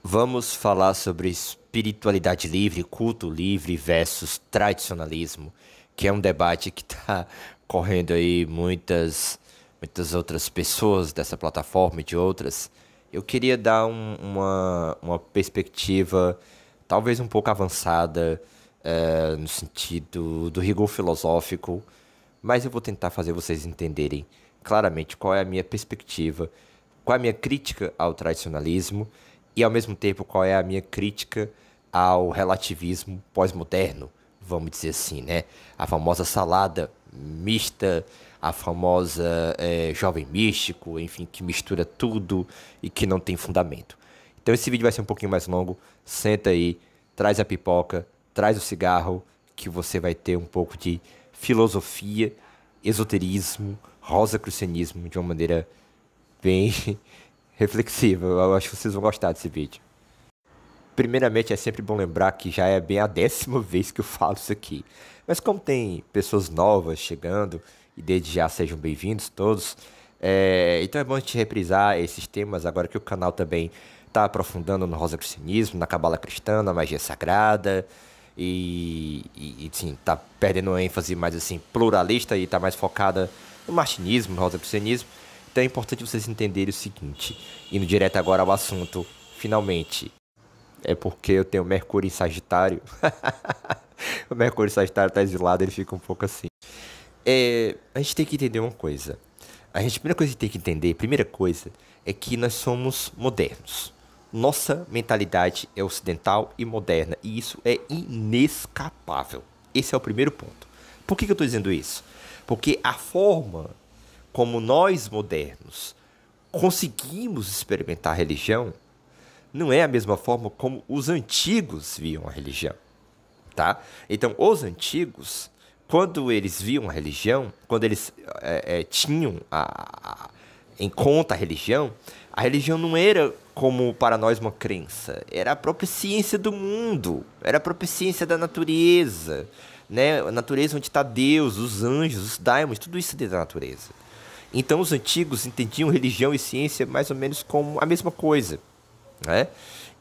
Vamos falar sobre espiritualidade livre, culto livre versus tradicionalismo, que é um debate que está correndo aí muitas outras pessoas dessa plataforma e de outras. Eu queria dar uma perspectiva talvez um pouco avançada, no sentido do rigor filosófico, mas eu vou tentar fazer vocês entenderem claramente qual é a minha perspectiva, qual é a minha crítica ao tradicionalismo e, ao mesmo tempo, qual é a minha crítica ao relativismo pós-moderno, vamos dizer assim, né? A famosa salada mista, a famosa jovem místico, enfim, que mistura tudo e que não tem fundamento. Então esse vídeo vai ser um pouquinho mais longo, senta aí, traz a pipoca, traz o cigarro, que você vai ter um pouco de filosofia, esoterismo, rosacrucianismo de uma maneira bem reflexiva. Eu acho que vocês vão gostar desse vídeo. Primeiramente, é sempre bom lembrar que já é bem a 10ª vez que eu falo isso aqui. Mas como tem pessoas novas chegando, e desde já sejam bem-vindos todos, então é bom a gente reprisar esses temas agora que o canal também está aprofundando no rosacrucianismo, na cabala cristã, na magia sagrada, sim, tá perdendo uma ênfase mais assim pluralista e tá mais focada no martinismo, no rosacrucianismo. Então é importante vocês entenderem o seguinte, indo direto agora ao assunto, finalmente. É porque eu tenho Mercúrio em Sagitário. O Mercúrio em Sagitário tá exilado, ele fica um pouco assim. A gente tem que entender uma coisa. Primeira coisa que tem que entender, primeira coisa, é que nós somos modernos. Nossa mentalidade é ocidental e moderna, e isso é inescapável. Esse é o primeiro ponto. Por que eu estou dizendo isso? Porque a forma como nós modernos conseguimos experimentar a religião não é a mesma forma como os antigos viam a religião, tá? Então, os antigos, quando eles viam a religião, quando eles tinham em conta a religião não era como para nós uma crença, era a própria ciência do mundo, era a própria ciência da natureza, né? A natureza onde está Deus, os anjos, os daimons, tudo isso dentro da natureza. Então, os antigos entendiam religião e ciência mais ou menos como a mesma coisa, né?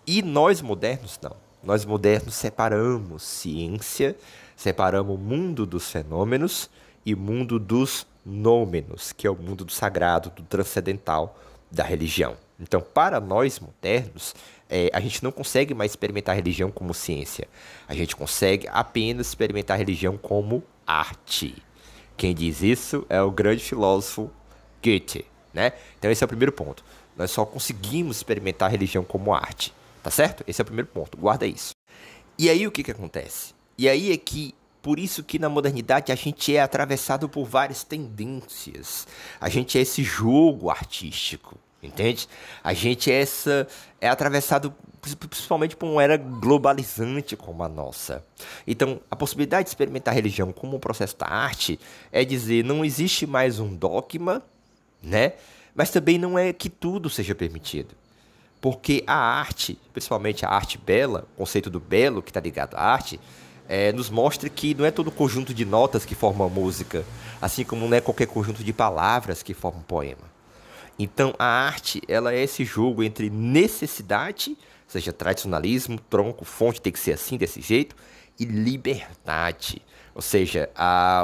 E nós modernos não. Nós modernos separamos ciência, separamos o mundo dos fenômenos e o mundo dos nômenos, que é o mundo do sagrado, do transcendental, da religião. Então, para nós modernos, a gente não consegue mais experimentar a religião como ciência. A gente consegue apenas experimentar a religião como arte. Quem diz isso é o grande filósofo Goethe, né? Então esse é o primeiro ponto. Nós só conseguimos experimentar a religião como arte, tá certo? Esse é o primeiro ponto, guarda isso. E aí o que acontece? E aí é que, por isso que na modernidade a gente é atravessado por várias tendências. A gente é esse jogo artístico, entende? A gente é atravessado principalmente por uma era globalizante como a nossa. Então, a possibilidade de experimentar a religião como um processo da arte é dizer, não existe mais um dogma, né? Mas também não é que tudo seja permitido. Porque a arte, principalmente a arte bela, o conceito do belo que está ligado à arte, nos mostra que não é todo conjunto de notas que forma uma música, assim como não é qualquer conjunto de palavras que forma um poema. Então a arte, ela é esse jogo entre necessidade, ou seja, tradicionalismo, tronco, fonte tem que ser assim, desse jeito, e liberdade, ou seja,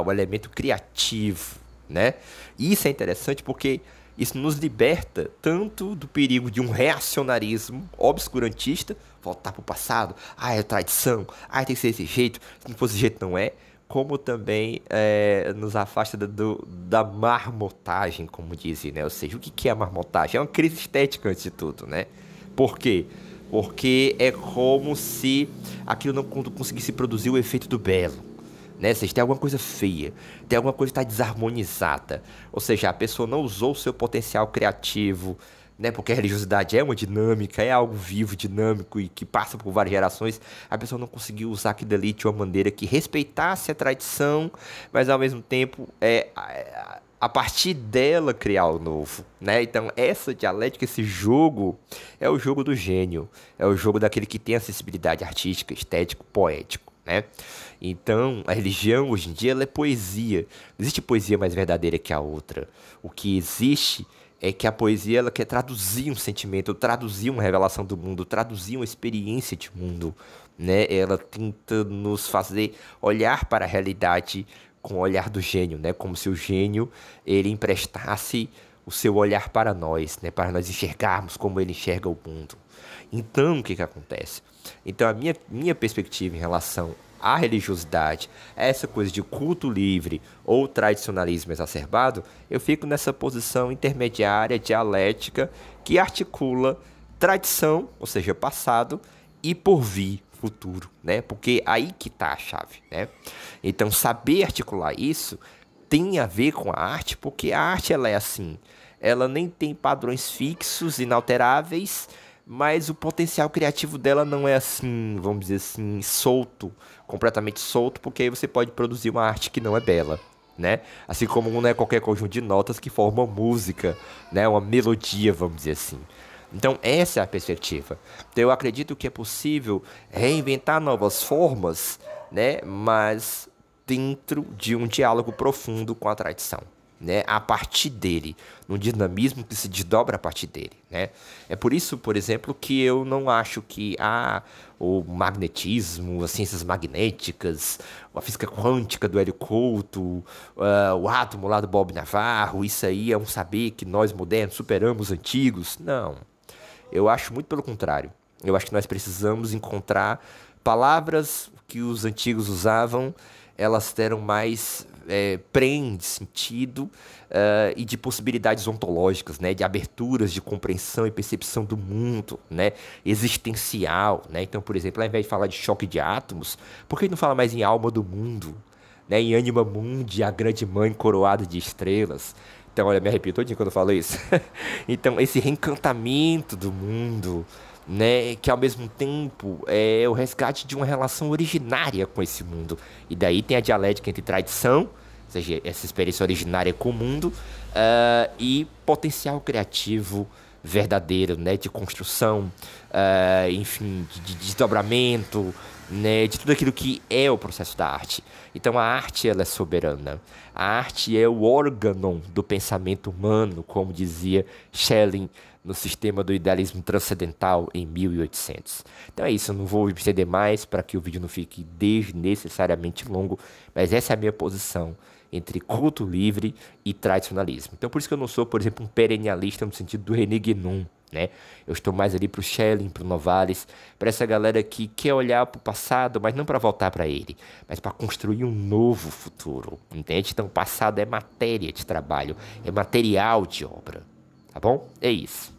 o elemento criativo, né? E isso é interessante porque isso nos liberta tanto do perigo de um reacionarismo obscurantista, voltar para o passado, é tradição, tem que ser desse jeito, se não fosse desse jeito não é, como também nos afasta da marmotagem, como dizem, né? Ou seja, o que é a marmotagem? É uma crise estética antes de tudo, né? Por quê? Porque é como se aquilo não conseguisse produzir o efeito do belo, né? Ou seja, tem alguma coisa feia, tem alguma coisa que está desarmonizada. Ou seja, a pessoa não usou o seu potencial criativo, né? Porque a religiosidade é uma dinâmica, é algo vivo, dinâmico e que passa por várias gerações. A pessoa não conseguiu usar aquilo ali de uma maneira que respeitasse a tradição, mas ao mesmo tempo a partir dela criar o novo, né? Então essa dialética, esse jogo é o jogo do gênio, é o jogo daquele que tem acessibilidade artística, estético, poético, né? Então a religião hoje em dia ela é poesia. Não existe poesia mais verdadeira que a outra. O que existe é que a poesia ela quer traduzir um sentimento, traduzir uma revelação do mundo, traduzir uma experiência de mundo, né? Ela tenta nos fazer olhar para a realidade com o olhar do gênio, né? Como se o gênio ele emprestasse o seu olhar para nós, né? Para nós enxergarmos como ele enxerga o mundo. Então, o que que acontece? Então, a minha perspectiva em relação à religiosidade, a essa coisa de culto livre ou tradicionalismo exacerbado, eu fico nessa posição intermediária, dialética, que articula tradição, ou seja, passado, e porvir, futuro, né? Porque aí que está a chave, né? Então, saber articular isso tem a ver com a arte, porque a arte ela é assim, ela nem tem padrões fixos, inalteráveis, mas o potencial criativo dela não é assim, vamos dizer assim, solto, completamente solto, porque aí você pode produzir uma arte que não é bela, né? Assim como não é qualquer conjunto de notas que forma uma música, né? Uma melodia, vamos dizer assim. Então, essa é a perspectiva. Então, eu acredito que é possível reinventar novas formas, né? Mas dentro de um diálogo profundo com a tradição, né? A partir dele, num dinamismo que se desdobra a partir dele, né? É por isso, por exemplo, que eu não acho que o magnetismo, as ciências magnéticas, a física quântica do Hélio Couto, o átomo lá do Bob Navarro, isso aí é um saber que nós modernos superamos os antigos. Não. Eu acho muito pelo contrário. Eu acho que nós precisamos encontrar palavras que os antigos usavam, elas deram mais prende sentido e de possibilidades ontológicas, né, de aberturas de compreensão e percepção do mundo, né, existencial, né? Então, por exemplo, ao invés de falar de choque de átomos, por que não fala mais em alma do mundo, né, em anima mundi, a grande mãe coroada de estrelas? Então, olha, me arrepio todinho quando eu falo isso. Então, esse reencantamento do mundo, né, que ao mesmo tempo é o resgate de uma relação originária com esse mundo. E daí tem a dialética entre tradição, ou seja, essa experiência originária com o mundo, e potencial criativo verdadeiro, né, de construção, enfim, de desdobramento, né, de tudo aquilo que é o processo da arte. Então a arte ela é soberana. A arte é o órgão do pensamento humano, como dizia Schelling no sistema do idealismo transcendental em 1800. Então é isso, eu não vou me estender mais para que o vídeo não fique desnecessariamente longo, mas essa é a minha posição entre culto livre e tradicionalismo. Então por isso que eu não sou, por exemplo, um perennialista no sentido do René Guénon, né? Eu estou mais ali pro Schelling, pro Novalis, para essa galera que quer olhar pro passado, mas não para voltar para ele, mas para construir um novo futuro, entende? Então o passado é matéria de trabalho, é material de obra, tá bom? É isso.